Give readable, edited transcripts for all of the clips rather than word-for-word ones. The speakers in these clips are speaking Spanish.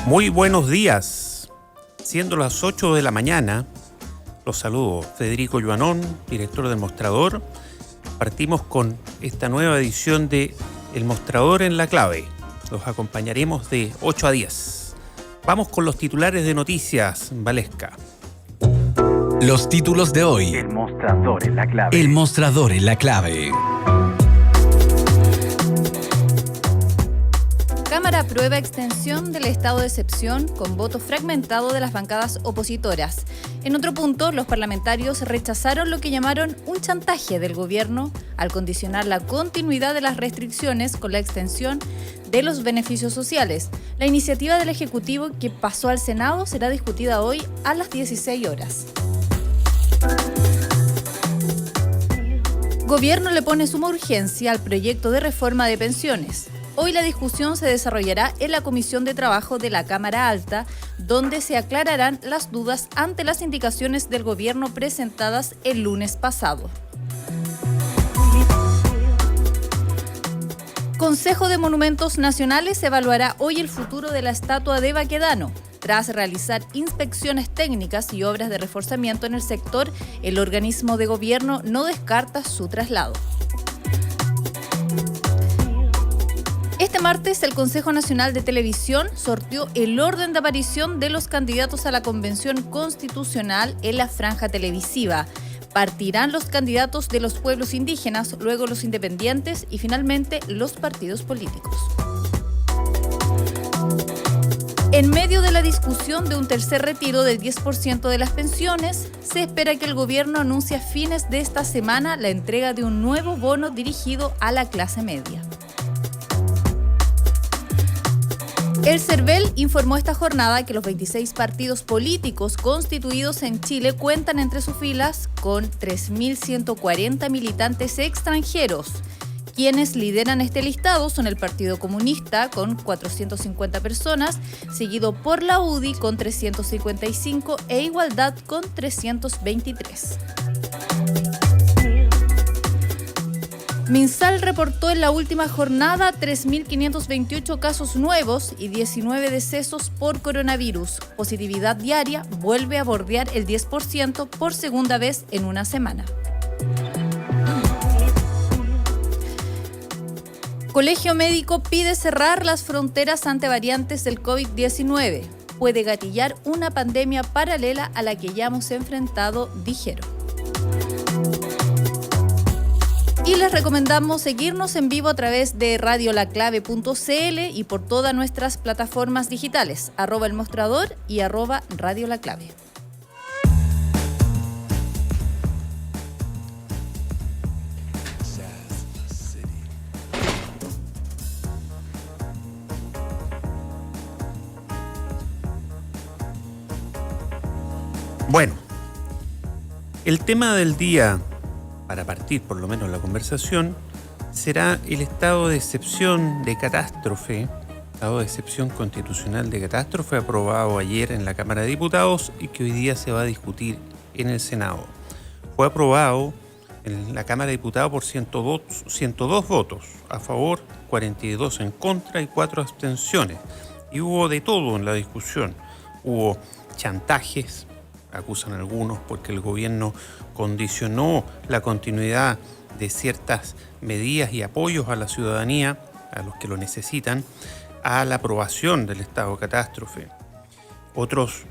Muy buenos días. Siendo las 8 de la mañana, los saludo. Federico Yuanón, director del Mostrador. Partimos con esta nueva edición de El Mostrador en la Clave. Los acompañaremos de 8 a 10. Vamos con los titulares de noticias, Valesca. Los títulos de hoy. El Mostrador en la Clave. El Mostrador en la Clave. Cámara aprueba extensión del estado de excepción con voto fragmentado de las bancadas opositoras. En otro punto, los parlamentarios rechazaron lo que llamaron un chantaje del gobierno al condicionar la continuidad de las restricciones con la extensión de los beneficios sociales. La iniciativa del Ejecutivo que pasó al Senado será discutida hoy a las 16 horas. Gobierno le pone suma urgencia al proyecto de reforma de pensiones. Hoy la discusión se desarrollará en la Comisión de Trabajo de la Cámara Alta, donde se aclararán las dudas ante las indicaciones del gobierno presentadas el lunes pasado. Consejo de Monumentos Nacionales evaluará hoy el futuro de la estatua de Baquedano. Tras realizar inspecciones técnicas y obras de reforzamiento en el sector, el organismo de gobierno no descarta su traslado. Este martes, el Consejo Nacional de Televisión sorteó el orden de aparición de los candidatos a la Convención Constitucional en la franja televisiva. Partirán los candidatos de los pueblos indígenas, luego los independientes y finalmente los partidos políticos. En medio de la discusión de un tercer retiro del 10% de las pensiones, se espera que el gobierno anuncie a fines de esta semana la entrega de un nuevo bono dirigido a la clase media. El CERVEL informó esta jornada que los 26 partidos políticos constituidos en Chile cuentan entre sus filas con 3.140 militantes extranjeros. Quienes lideran este listado son el Partido Comunista con 450 personas, seguido por la UDI con 355 e Igualdad con 323. MinSal reportó en la última jornada 3.528 casos nuevos y 19 decesos por coronavirus. Positividad diaria vuelve a bordear el 10% por segunda vez en una semana. Colegio Médico pide cerrar las fronteras ante variantes del COVID-19. Puede gatillar una pandemia paralela a la que ya hemos enfrentado, dijeron. Y les recomendamos seguirnos en vivo a través de radiolaclave.cl y por todas nuestras plataformas digitales, @elmostrador y @radiolaclave. Bueno, el tema del día, para partir por lo menos la conversación, será el estado de excepción de catástrofe, estado de excepción constitucional de catástrofe aprobado ayer en la Cámara de Diputados y que hoy día se va a discutir en el Senado. Fue aprobado en la Cámara de Diputados por 102 votos a favor, 42 en contra y 4 abstenciones. Y hubo de todo en la discusión. Hubo chantajes, acusan algunos, porque el gobierno condicionó la continuidad de ciertas medidas y apoyos a la ciudadanía, a los que lo necesitan, a la aprobación del estado de catástrofe. Otros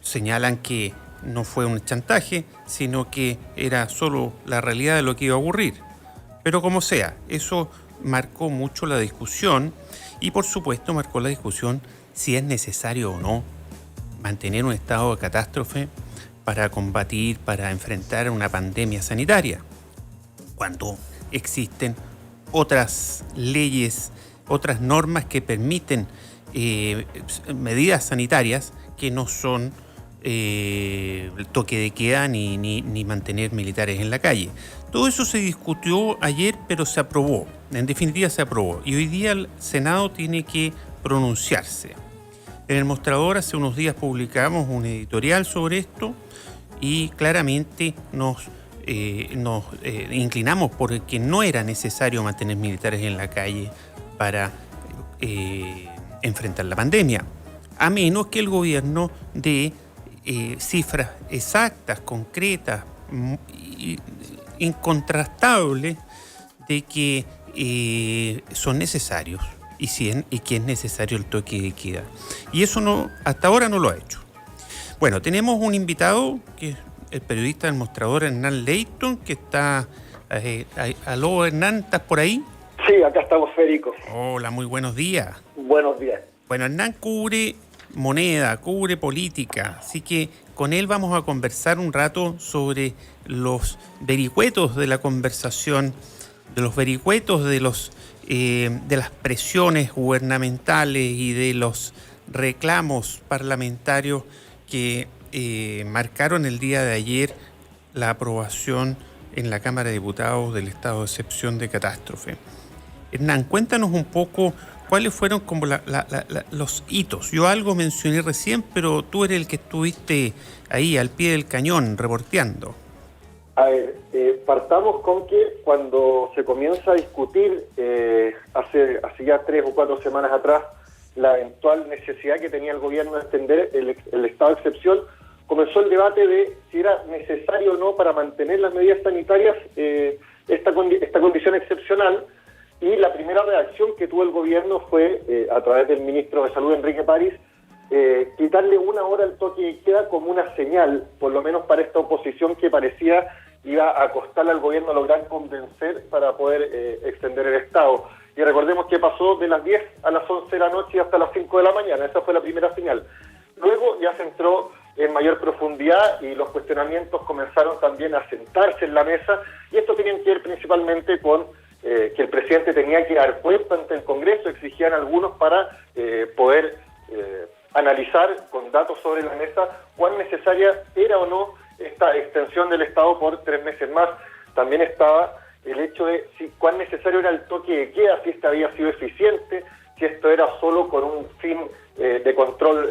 señalan que no fue un chantaje, sino que era solo la realidad de lo que iba a ocurrir. Pero como sea, eso marcó mucho la discusión y por supuesto marcó la discusión si es necesario o no mantener un estado de catástrofe para combatir, para enfrentar una pandemia sanitaria, cuando existen otras leyes, otras normas que permiten medidas sanitarias que no son toque de queda ni mantener militares en la calle. Todo eso se discutió ayer, pero se aprobó. En definitiva se aprobó. Y hoy día el Senado tiene que pronunciarse. En el Mostrador hace unos días publicamos un editorial sobre esto y claramente nos inclinamos por que no era necesario mantener militares en la calle para enfrentar la pandemia. a menos que el gobierno dé cifras exactas, concretas, incontrastables de que son necesarios y que es necesario el toque de queda. Y eso no, hasta ahora no lo ha hecho. Bueno, tenemos un invitado que es el periodista del Mostrador, Hernán Leighton, que está... aló, Hernán, ¿estás por ahí? Sí, acá estamos, Federico. Hola, muy buenos días. Buenos días. Bueno, Hernán cubre moneda, cubre política, así que con él vamos a conversar un rato sobre los vericuetos de la conversación, de los vericuetos de las presiones gubernamentales y de los reclamos parlamentarios que marcaron el día de ayer la aprobación en la Cámara de Diputados del estado de excepción de catástrofe. Hernán, cuéntanos un poco cuáles fueron como los hitos. Yo algo mencioné recién, pero tú eres el que estuviste ahí al pie del cañón reporteando. A ver, partamos con que cuando se comienza a discutir hace ya 3 o 4 semanas atrás la eventual necesidad que tenía el gobierno de extender el estado de excepción, comenzó el debate de si era necesario o no para mantener las medidas sanitarias esta condición excepcional, y la primera reacción que tuvo el gobierno fue, a través del ministro de Salud, Enrique París, quitarle 1 hora el toque de queda como una señal, por lo menos para esta oposición que parecía iba a costarle al gobierno lograr convencer para poder extender el estado. Y recordemos que pasó de las 10 a las 11 de la noche hasta las 5 de la mañana, esa fue la primera señal. Luego ya se entró en mayor profundidad y los cuestionamientos comenzaron también a sentarse en la mesa, y esto tenía que ver principalmente con que el presidente tenía que dar cuenta ante el Congreso, exigían algunos para poder analizar con datos sobre la mesa cuán necesaria era o no esta extensión del Estado por 3 meses más. También estaba el hecho de cuán necesario era el toque de queda, si este había sido eficiente, si esto era solo con un fin de control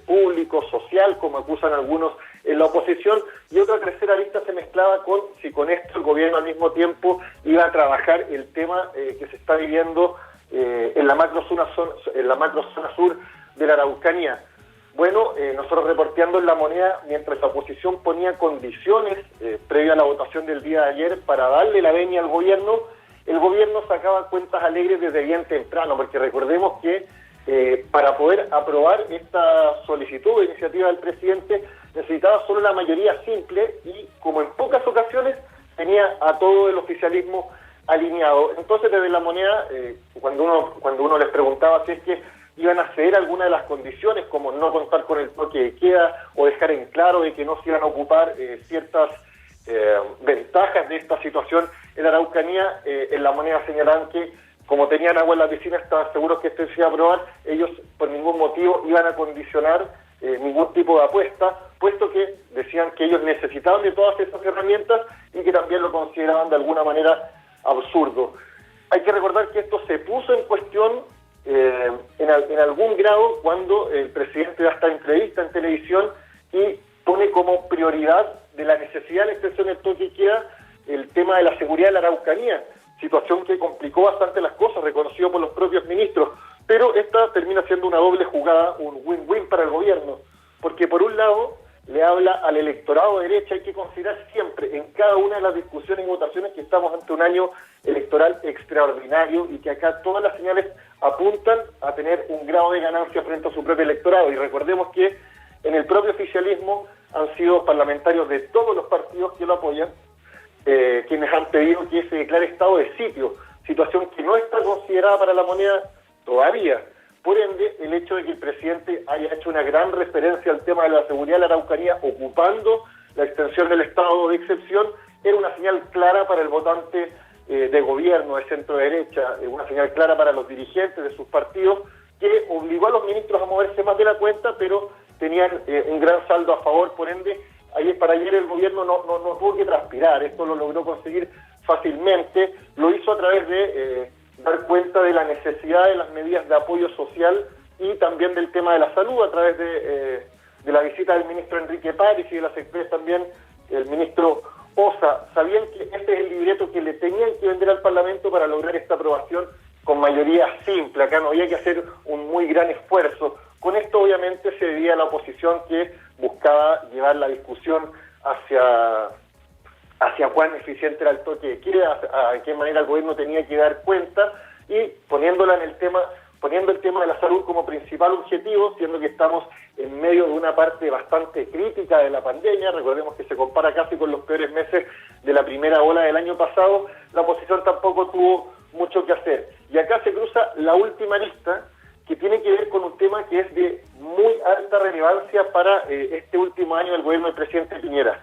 público, social, como acusan algunos en la oposición, y otra tercera lista se mezclaba con si con esto el gobierno al mismo tiempo iba a trabajar el tema que se está viviendo en la macrozona sur de la Araucanía. Bueno, nosotros reporteando en La Moneda, mientras la oposición ponía condiciones previa a la votación del día de ayer para darle la venia al gobierno, el gobierno sacaba cuentas alegres desde bien temprano, porque recordemos que para poder aprobar esta solicitud de iniciativa del presidente necesitaba solo la mayoría simple, y como en pocas ocasiones tenía a todo el oficialismo alineado. Entonces desde La Moneda, cuando uno les preguntaba si es que iban a ceder alguna de las condiciones, como no contar con el toque de queda o dejar en claro de que no se iban a ocupar ciertas ventajas de esta situación en la Araucanía, en La Moneda señalaban que como tenían agua en la piscina, estaban seguros que esto se iba a aprobar. Ellos por ningún motivo iban a condicionar ningún tipo de apuesta, puesto que decían que ellos necesitaban de todas esas herramientas y que también lo consideraban de alguna manera absurdo. Hay que recordar que esto se puso en cuestión en algún grado cuando el presidente da esta entrevista en televisión y pone como prioridad de la necesidad de la extensión del toque de queda el tema de la seguridad de la Araucanía, situación que complicó bastante las cosas, reconocido por los propios ministros, pero esta termina siendo una doble jugada, un win-win para el gobierno, porque por un lado le habla al electorado de derecha. Hay que considerar siempre en cada una de las discusiones y votaciones que estamos ante un año electoral extraordinario y que acá todas las señales apuntan a tener un grado de ganancia frente a su propio electorado. Y recordemos que en el propio oficialismo han sido parlamentarios de todos los partidos que lo apoyan, quienes han pedido que se declare estado de sitio, situación que no está considerada para La Moneda todavía. Por ende, el hecho de que el presidente haya hecho una gran referencia al tema de la seguridad de la Araucanía, ocupando la extensión del estado de excepción, era una señal clara para el votante de gobierno, de centro derecha, una señal clara para los dirigentes de sus partidos, que obligó a los ministros a moverse más de la cuenta, pero tenían un gran saldo a favor. Por ende, para ayer el gobierno no tuvo que transpirar, esto lo logró conseguir fácilmente, lo hizo a través de dar cuenta de la necesidad de las medidas de apoyo social y también del tema de la salud, a través de la visita del ministro Enrique París y de las expresas también el ministro Osa. Sabían que este es el libreto que le tenían que vender al Parlamento para lograr esta aprobación con mayoría simple. Acá no había que hacer un muy gran esfuerzo, Con esto obviamente se debía a la oposición que buscaba llevar la discusión hacia cuán eficiente era el toque de queda, a qué manera el gobierno tenía que dar cuenta, y poniendo el tema de la salud como principal objetivo, siendo que estamos en medio de una parte bastante crítica de la pandemia. Recordemos que se compara casi con los peores meses de la primera ola del año pasado. La oposición tampoco tuvo mucho que hacer. Y acá se cruza la última lista, que tiene que ver con un tema que es de muy alta relevancia para este último año del gobierno del presidente Piñera.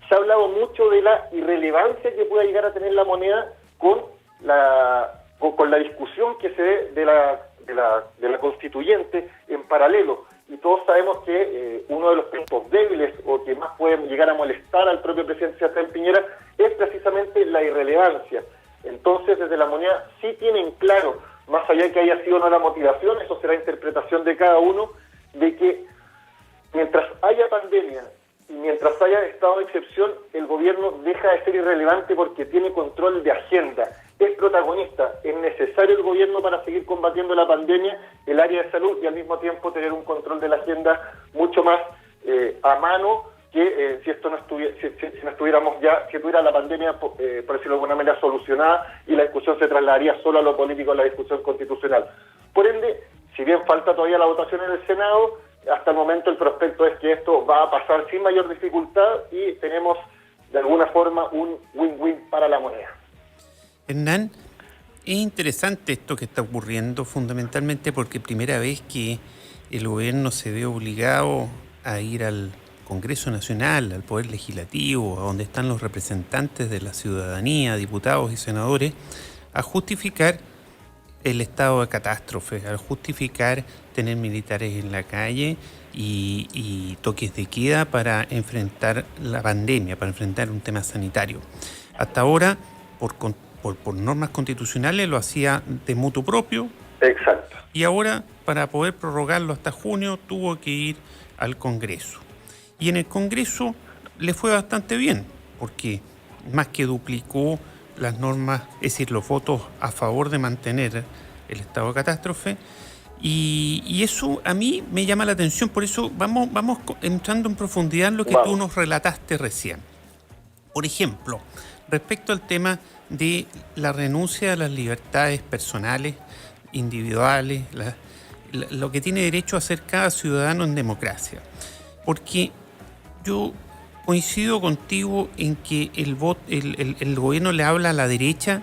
Se ha hablado mucho de la irrelevancia que pueda llegar a tener la moneda con la discusión que se dé de la constituyente en paralelo. Y todos sabemos que uno de los puntos débiles o que más puede llegar a molestar al propio presidente Sebastián Piñera es precisamente la irrelevancia. Entonces, desde la moneda sí tienen claro, más allá de que haya sido o no la motivación, eso será interpretación de cada uno, de que mientras haya pandemia y mientras haya estado de excepción, el gobierno deja de ser irrelevante porque tiene control de agenda, es protagonista, es necesario el gobierno para seguir combatiendo la pandemia, el área de salud, y al mismo tiempo tener un control de la agenda mucho más a mano que si tuviera la pandemia, por decirlo de alguna manera, solucionada, y la discusión se trasladaría solo a lo político, a la discusión constitucional. Por ende, si bien falta todavía la votación en el Senado, hasta el momento el prospecto es que esto va a pasar sin mayor dificultad y tenemos de alguna forma un win-win para la moneda. Hernán, es interesante esto que está ocurriendo, fundamentalmente porque primera vez que el gobierno se ve obligado a ir al Congreso Nacional, al Poder Legislativo, a donde están los representantes de la ciudadanía, diputados y senadores, a justificar el estado de catástrofe, al justificar tener militares en la calle y toques de queda para enfrentar la pandemia, para enfrentar un tema sanitario. Hasta ahora, por normas constitucionales, lo hacía de motu propio. Exacto. Y ahora, para poder prorrogarlo hasta junio, tuvo que ir al Congreso. Y en el Congreso le fue bastante bien, porque más que duplicó las normas, es decir, los votos a favor de mantener el estado de catástrofe, y eso a mí me llama la atención. Por eso vamos entrando en profundidad en lo que tú nos relataste recién. Por ejemplo, respecto al tema de la renuncia a las libertades personales, individuales, lo que tiene derecho a hacer cada ciudadano en democracia. Porque yo coincido contigo en que el gobierno le habla a la derecha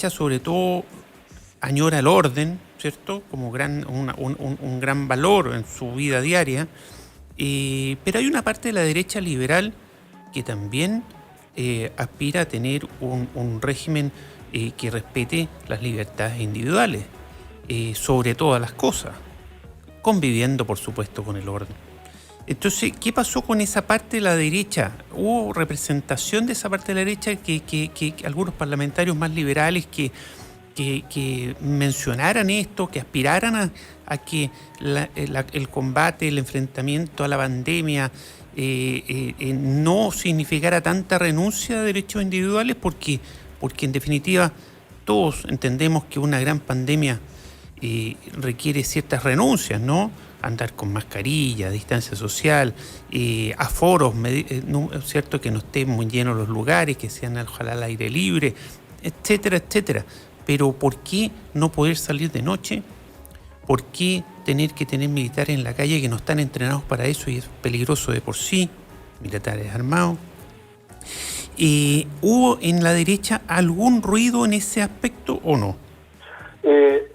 sobre todo añora el orden, ¿cierto? Como un gran valor en su vida diaria, pero hay una parte de la derecha liberal que también aspira a tener un régimen que respete las libertades individuales, sobre todas las cosas, conviviendo por supuesto con el orden. Entonces, ¿qué pasó con esa parte de la derecha? ¿Hubo representación de esa parte de la derecha que algunos parlamentarios más liberales que mencionaran esto, que aspiraran a que el combate, el enfrentamiento a la pandemia no significara tanta renuncia a derechos individuales? Porque en definitiva todos entendemos que una gran pandemia requiere ciertas renuncias, ¿no? Andar con mascarilla, distancia social, aforos, ¿cierto? Que no estén muy llenos los lugares, que sean ojalá al aire libre, etcétera, etcétera. Pero ¿por qué no poder salir de noche? ¿Por qué tener que tener militares en la calle que no están entrenados para eso y es peligroso de por sí? Militares armados. ¿Hubo en la derecha algún ruido en ese aspecto o no?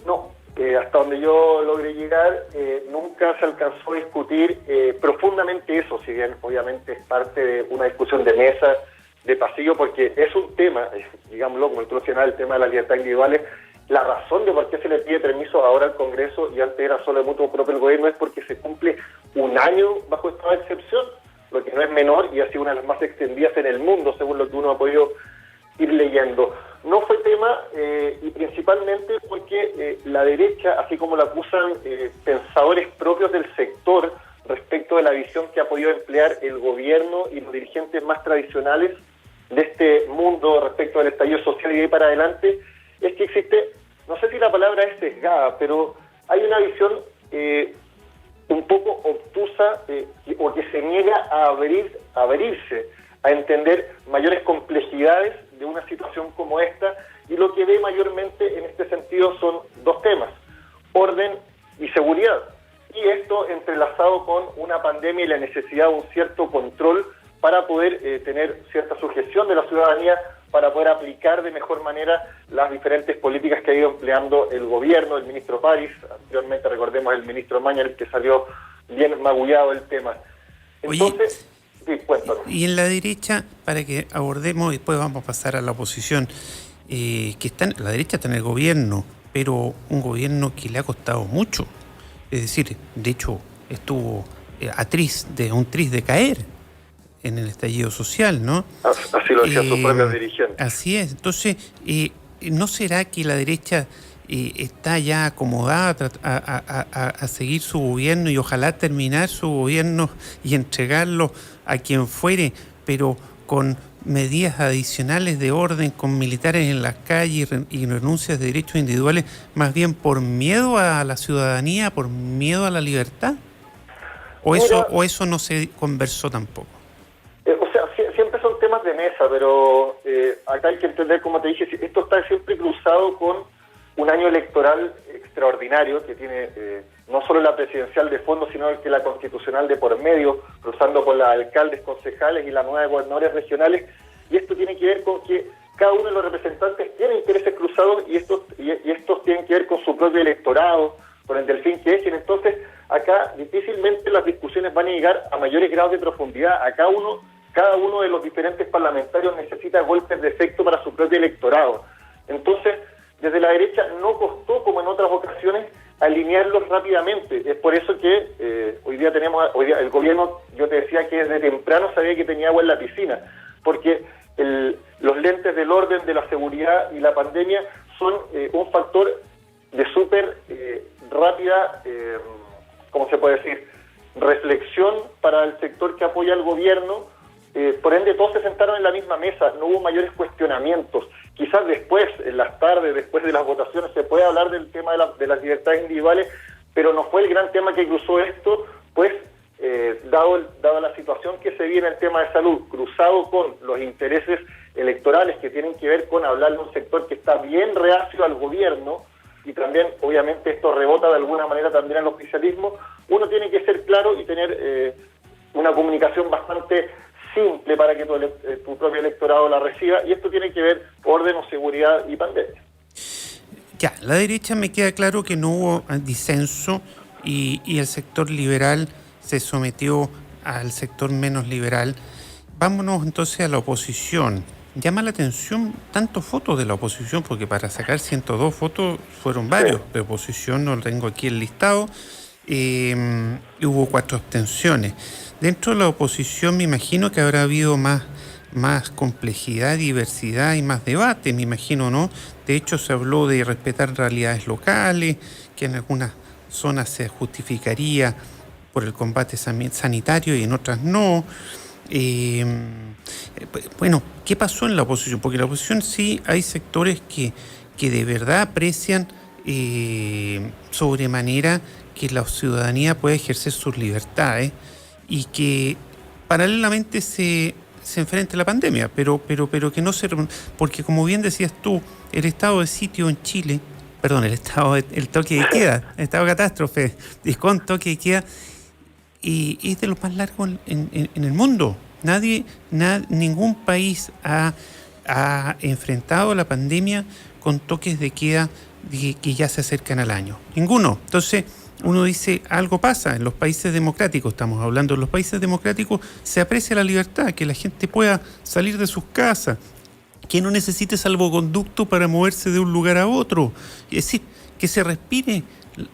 No. Hasta donde yo logré llegar, nunca se alcanzó a discutir profundamente eso, si bien obviamente es parte de una discusión de mesa, de pasillo, porque es un tema, digámoslo, como tú mencionabas, el tema de las libertades individuales. La razón de por qué se le pide permiso ahora al Congreso y antes era solo de mutuo propio el gobierno es porque se cumple un año bajo estado de excepción, lo que no es menor y ha sido una de las más extendidas en el mundo, según lo que uno ha podido ir leyendo. No fue tema, y principalmente porque la derecha, así como la acusan pensadores propios del sector respecto de la visión que ha podido emplear el gobierno y los dirigentes más tradicionales de este mundo respecto del estallido social y de ahí para adelante, es que existe, no sé si la palabra es sesgada, pero hay una visión un poco obtusa o que se niega a abrirse, a entender mayores complejidades de una situación como esta, y lo que ve mayormente en este sentido son dos temas: orden y seguridad. Y esto entrelazado con una pandemia y la necesidad de un cierto control para poder tener cierta sujeción de la ciudadanía, para poder aplicar de mejor manera las diferentes políticas que ha ido empleando el gobierno, el ministro París, anteriormente recordemos el ministro Mañalich, que salió bien magullado el tema. Entonces, sí, cuéntanos. Y en la derecha, para que abordemos, y después vamos a pasar a la oposición, que la derecha está en el gobierno, pero un gobierno que le ha costado mucho. Es decir, de hecho, estuvo un tris de caer en el estallido social, ¿no? Así lo decían sus propios dirigentes. Así es. Entonces, ¿no será que la derecha está ya acomodada a seguir su gobierno y ojalá terminar su gobierno y entregarlo a quien fuere, pero con medidas adicionales de orden, con militares en las calles y renuncias de derechos individuales, más bien por miedo a la ciudadanía, por miedo a la libertad? ¿O eso no se conversó tampoco? Siempre son temas de mesa, pero acá hay que entender, como te dije, esto está siempre cruzado con un año electoral extraordinario que tiene no solo la presidencial de fondo, sino que la constitucional de por medio, cruzando con las alcaldes, concejales y la nueva de gobernadores regionales, y esto tiene que ver con que cada uno de los representantes tiene intereses cruzados y estos tienen que ver con su propio electorado, con el del fin que echen. Entonces, acá difícilmente las discusiones van a llegar a mayores grados de profundidad. Cada uno de los diferentes parlamentarios necesita golpes de efecto para su propio electorado. Entonces, desde la derecha no costó, como en otras ocasiones, alinearlos rápidamente. Es por eso que hoy día el gobierno, yo te decía que desde temprano sabía que tenía agua en la piscina, porque los lentes del orden, de la seguridad y la pandemia son un factor de súper rápida, ¿cómo se puede decir?, reflexión para el sector que apoya al gobierno. Por ende, todos se sentaron en la misma mesa, no hubo mayores cuestionamientos. Quizás después, en las tardes, después de las votaciones, se puede hablar del tema de las libertades individuales, pero no fue el gran tema que cruzó esto, pues, dado la situación que se vive en el tema de salud, cruzado con los intereses electorales que tienen que ver con hablar de un sector que está bien reacio al gobierno, y también, obviamente, esto rebota de alguna manera también al oficialismo. Uno tiene que ser claro y tener una comunicación bastante simple para que tu propio electorado la reciba, y esto tiene que ver orden o seguridad y pandemia. Ya, la derecha me queda claro que no hubo disenso y el sector liberal se sometió al sector menos liberal. Vámonos entonces a la oposición. Llama la atención tantas fotos de la oposición, porque para sacar 102 fotos fueron varios de oposición, no tengo aquí el listado, y hubo 4 abstenciones. Dentro de la oposición me imagino que habrá habido más complejidad, diversidad y más debate, me imagino, ¿no? De hecho, se habló de respetar realidades locales, que en algunas zonas se justificaría por el combate sanitario y en otras no. Bueno, ¿qué pasó en la oposición? Porque en la oposición sí hay sectores que de verdad aprecian sobremanera que la ciudadanía puede ejercer sus libertades y que paralelamente se enfrente a la pandemia, pero que no se... Porque como bien decías tú, el estado de sitio en Chile, el toque de queda, el estado de catástrofe, y con toque de queda, y es de los más largos en el mundo. Ningún país ha enfrentado la pandemia con toques de queda que ya se acercan al año. Ninguno. Entonces, uno dice, algo pasa en los países democráticos, estamos hablando, en los países democráticos se aprecia la libertad, que la gente pueda salir de sus casas, que no necesite salvoconducto para moverse de un lugar a otro. Es decir, que se respire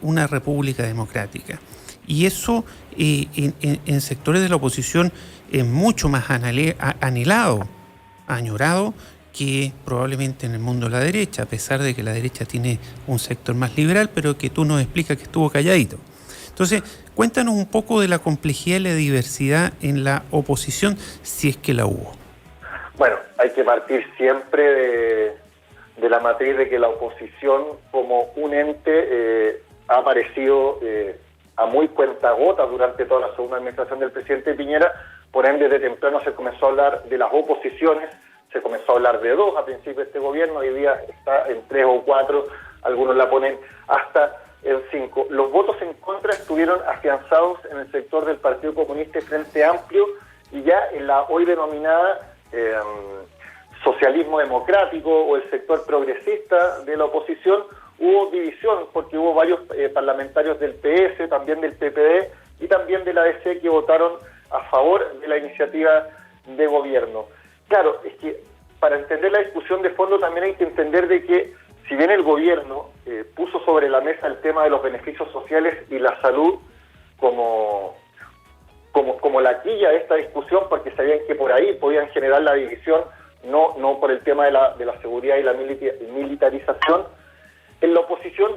una república democrática. Y eso en sectores de la oposición es mucho más anhelado, añorado, que probablemente en el mundo de la derecha, a pesar de que la derecha tiene un sector más liberal, pero que tú nos explicas que estuvo calladito. Entonces, cuéntanos un poco de la complejidad y la diversidad en la oposición, si es que la hubo. Bueno, hay que partir siempre de la matriz de que la oposición como un ente ha aparecido a muy cuentagotas durante toda la segunda administración del presidente Piñera. Por ende, de temprano se comenzó a hablar de las oposiciones, se comenzó a hablar de 2 a principio de este gobierno, hoy día está en 3 o 4, algunos la ponen hasta en 5. Los votos en contra estuvieron afianzados en el sector del Partido Comunista y Frente Amplio, y ya en la hoy denominada socialismo democrático o el sector progresista de la oposición hubo división, porque hubo varios parlamentarios del PS, también del PPD y también de la ADC que votaron a favor de la iniciativa de gobierno. Claro, es que para entender la discusión de fondo también hay que entender de que si bien el gobierno puso sobre la mesa el tema de los beneficios sociales y la salud como la quilla de esta discusión, porque sabían que por ahí podían generar la división, no por el tema de la seguridad y la militarización, en la oposición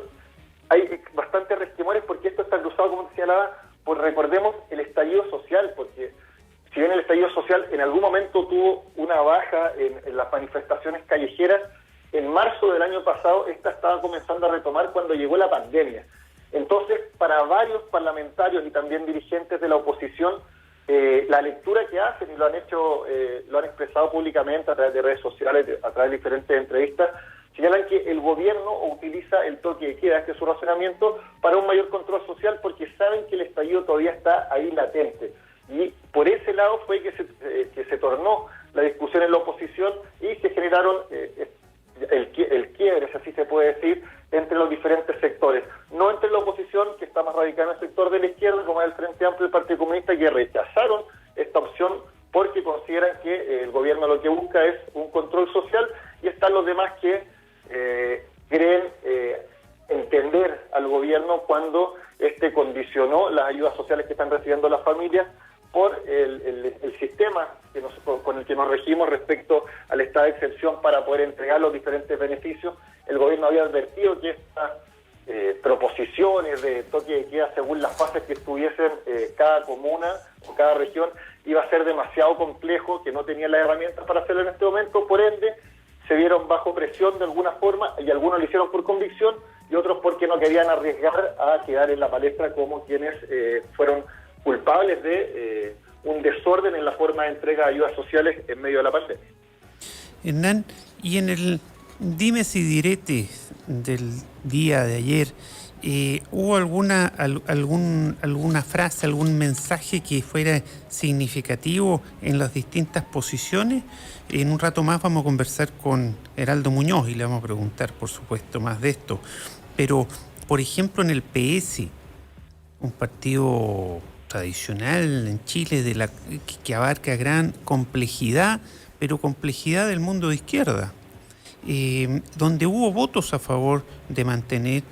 hay bastantes resquemores porque esto está cruzado, como te señalaba, por, recordemos, el estallido social, porque si bien el estallido social en algún momento tuvo una baja en las manifestaciones callejeras, en marzo del año pasado esta estaba comenzando a retomar cuando llegó la pandemia. Entonces, para varios parlamentarios y también dirigentes de la oposición, la lectura que hacen, y lo han hecho, lo han expresado públicamente a través de redes sociales, a través de diferentes entrevistas, señalan que el gobierno utiliza el toque de queda, este es su razonamiento, para un mayor control social, porque saben que el estallido todavía está ahí latente. Y por ese lado fue que se tornó la discusión en la oposición y se generaron el quiebre, si así se puede decir, entre los diferentes sectores. No entre la oposición, que está más radicada en el sector de la izquierda, como es el Frente Amplio del Partido Comunista, que rechazaron esta opción porque consideran que el gobierno lo que busca es un control social, y están los demás que creen entender al gobierno cuando condicionó las ayudas sociales que están recibiendo las familias por el sistema con el que nos regimos respecto al estado de excepción para poder entregar los diferentes beneficios. El gobierno había advertido que estas proposiciones de toque de queda según las fases que estuviesen cada comuna o cada región iba a ser demasiado complejo, que no tenían las herramientas para hacerlo en este momento, por ende se vieron bajo presión de alguna forma, y algunos lo hicieron por convicción y otros porque no querían arriesgar a quedar en la palestra como quienes fueron culpables de un desorden en la forma de entrega de ayudas sociales en medio de la pandemia. Hernán, y en el dimes y diretes del día de ayer, ¿hubo alguna frase, algún mensaje que fuera significativo en las distintas posiciones? En un rato más vamos a conversar con Heraldo Muñoz y le vamos a preguntar, por supuesto, más de esto. Pero, por ejemplo, en el PS, un partido tradicional en Chile que abarca gran complejidad, pero complejidad del mundo de izquierda, donde hubo votos a favor de mantener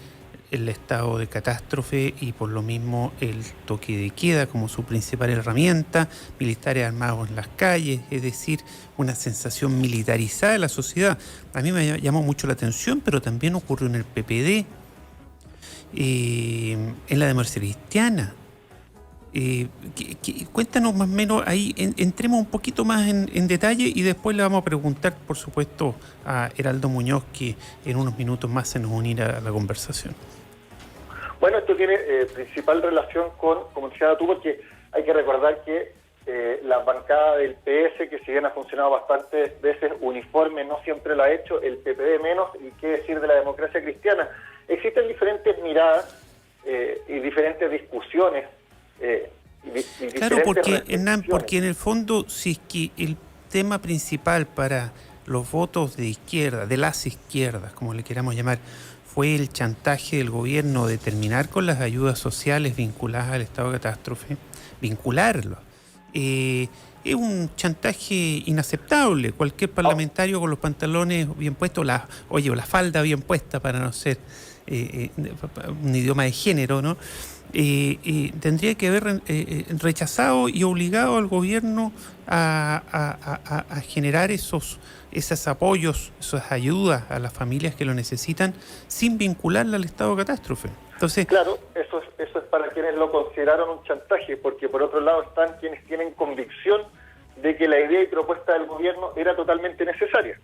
el estado de catástrofe y por lo mismo el toque de queda como su principal herramienta, militares armados en las calles, es decir, una sensación militarizada de la sociedad. A mí me llamó mucho la atención, pero también ocurrió en el PPD, en la Democracia Cristiana. Cuéntanos más o menos ahí, entremos un poquito más en detalle y después le vamos a preguntar, por supuesto, a Heraldo Muñoz, que en unos minutos más se nos unirá a la conversación. Bueno, esto tiene principal relación como decía tú, porque hay que recordar que la bancada del PS, que si bien ha funcionado bastantes veces uniforme, no siempre lo ha hecho, el PPD menos, y qué decir de la Democracia Cristiana. Existen diferentes miradas y diferentes discusiones. Claro, porque Hernán, porque en el fondo, si es que el tema principal para los votos de izquierda, de las izquierdas, como le queramos llamar, fue el chantaje del gobierno de terminar con las ayudas sociales vinculadas al estado de catástrofe, vincularlo, es un chantaje inaceptable. Cualquier parlamentario con los pantalones bien puestos, o la falda bien puesta, para no ser un idioma de género, ¿no? Tendría que haber rechazado y obligado al gobierno a generar esos apoyos, esas ayudas a las familias que lo necesitan, sin vincularla al estado de catástrofe. Entonces, claro, eso es para quienes lo consideraron un chantaje, porque por otro lado están quienes tienen convicción de que la idea y propuesta del gobierno era totalmente necesaria.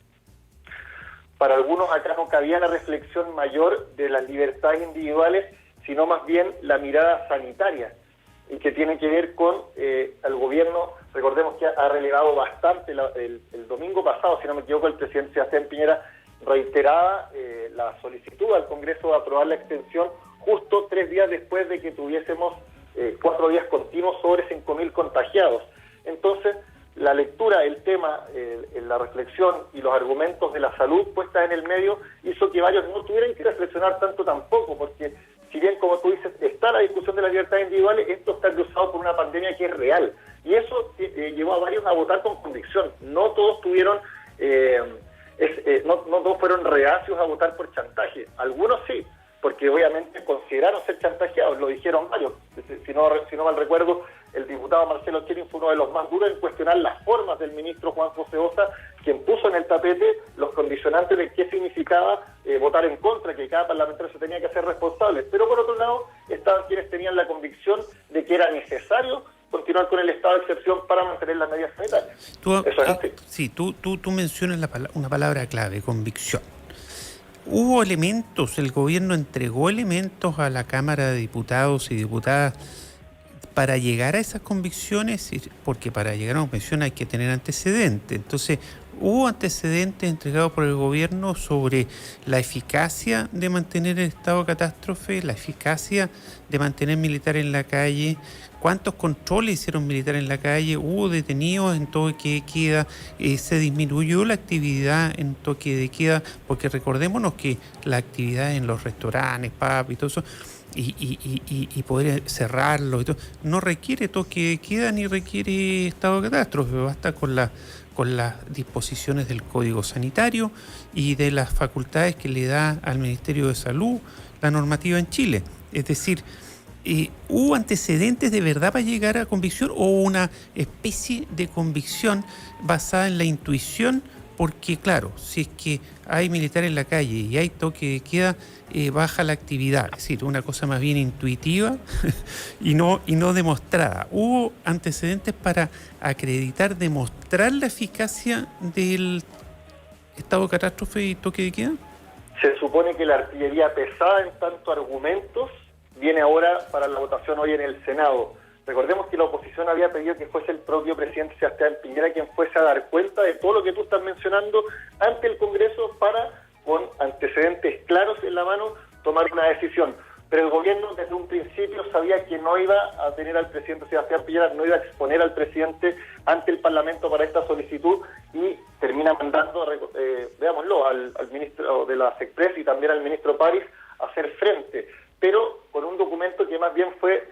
Para algunos acá no cabía la reflexión mayor de las libertades individuales sino más bien la mirada sanitaria, y que tiene que ver con el gobierno. Recordemos que ha relevado bastante el domingo pasado, si no me equivoco, el presidente Sebastián Piñera reiteraba la solicitud al Congreso de aprobar la extensión justo 3 días después de que tuviésemos 4 días continuos sobre 5.000 contagiados. Entonces, la lectura, el tema, la reflexión y los argumentos de la salud puestas en el medio hizo que varios no tuvieran que reflexionar tanto tampoco, porque si bien, como tú dices, está la discusión de las libertades individuales, esto está cruzado por una pandemia que es real. Y eso llevó a varios a votar con convicción. No todos tuvieron, no todos fueron reacios a votar por chantaje. Algunos sí, porque obviamente consideraron ser chantajeados, lo dijeron varios. Si no mal recuerdo, el diputado Marcelo Cherin fue uno de los más duros en cuestionar las formas del ministro Juan José Osa, quien puso en el tapete los condicionantes de qué significaba votar en contra, que cada parlamentario se tenía que hacer responsable. Pero por otro lado, estaban quienes tenían la convicción de que era necesario continuar con el estado de excepción para mantener las medidas sanitarias. Eso es así. Sí, tú mencionas una palabra clave, convicción. ¿Hubo elementos, el gobierno entregó elementos a la Cámara de Diputados y Diputadas para llegar a esas convicciones? Porque para llegar a una convicción hay que tener antecedentes. Entonces, ¿hubo antecedentes entregados por el gobierno sobre la eficacia de mantener el estado de catástrofe, la eficacia de mantener militares en la calle? ¿Cuántos controles hicieron militares en la calle? ¿Hubo detenidos en toque de queda? ¿Se disminuyó la actividad en toque de queda? Porque recordémonos que la actividad en los restaurantes, pubs y todo eso, y poder cerrarlo y todo, no requiere toque de queda ni requiere estado de catástrofe, basta con las disposiciones del Código Sanitario y de las facultades que le da al Ministerio de Salud la normativa en Chile. Es decir, ¿hubo antecedentes de verdad para llegar a convicción o una especie de convicción basada en la intuición? Porque claro, si es que hay militares en la calle y hay toque de queda, baja la actividad. Es decir, una cosa más bien intuitiva y no demostrada. ¿Hubo antecedentes para acreditar, demostrar la eficacia del estado de catástrofe y toque de queda? Se supone que la artillería pesada en tanto argumentos viene ahora para la votación hoy en el Senado. Recordemos que la oposición había pedido que fuese el propio presidente Sebastián Piñera quien fuese a dar cuenta de todo lo que tú estás mencionando ante el Congreso para, con antecedentes claros en la mano, tomar una decisión. Pero el gobierno desde un principio sabía que no iba a tener al presidente Sebastián Piñera, no iba a exponer al presidente ante el Parlamento para esta solicitud y termina mandando, veámoslo, al ministro de la SECPRES y también al ministro París a hacer frente, pero con un documento que más bien fue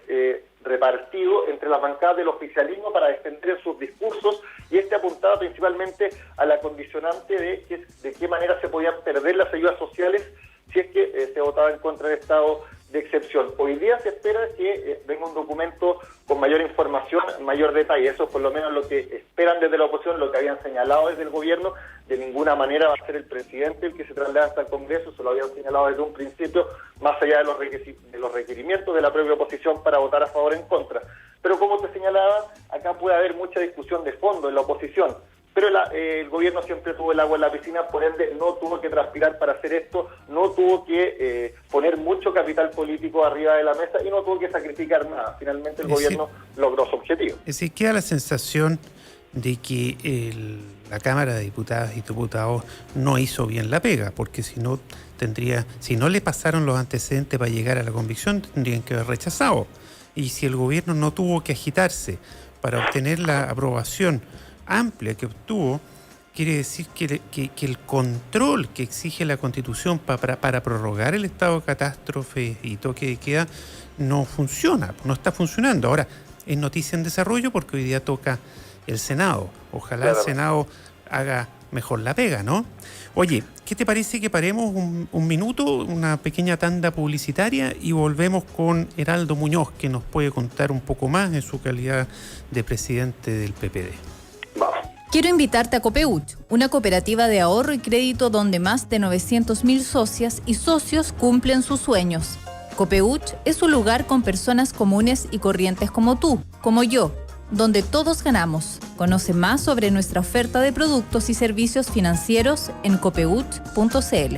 repartido entre las bancadas del oficialismo para defender en sus discursos, y apuntaba principalmente a la condicionante de qué manera se podían perder las ayudas sociales si es que se votaba en contra del estado de excepción. Hoy día se espera que venga un documento con mayor información, mayor detalle. Eso es por lo menos lo que esperan desde la oposición, lo que habían señalado desde el gobierno. De ninguna manera va a ser el presidente el que se traslada hasta el Congreso, se lo habían señalado desde un principio, más allá de los requerimientos de la propia oposición para votar a favor o en contra. Pero como te señalaba, acá puede haber mucha discusión de fondo en la oposición. Pero el gobierno siempre tuvo el agua en la piscina, por ende no tuvo que transpirar para hacer esto, no tuvo que poner mucho capital político arriba de la mesa y no tuvo que sacrificar nada. Finalmente el gobierno logró su objetivo. Es decir, queda la sensación de que la Cámara de Diputadas y Diputados no hizo bien la pega, porque si no le pasaron los antecedentes para llegar a la convicción, tendrían que haber rechazado. Y si el gobierno no tuvo que agitarse para obtener la aprobación amplia que obtuvo, quiere decir que el control que exige la Constitución para prorrogar el estado de catástrofe y toque de queda no funciona, no está funcionando. Ahora, es noticia en desarrollo porque hoy día toca el Senado. Ojalá el Senado haga mejor la pega, ¿no? Oye, ¿qué te parece que paremos un minuto, una pequeña tanda publicitaria y volvemos con Heraldo Muñoz, que nos puede contar un poco más en su calidad de presidente del PPD? Quiero invitarte a Copeuch, una cooperativa de ahorro y crédito donde más de 900.000 socias y socios cumplen sus sueños. Copeuch es un lugar con personas comunes y corrientes como tú, como yo, donde todos ganamos. Conoce más sobre nuestra oferta de productos y servicios financieros en copeuch.cl.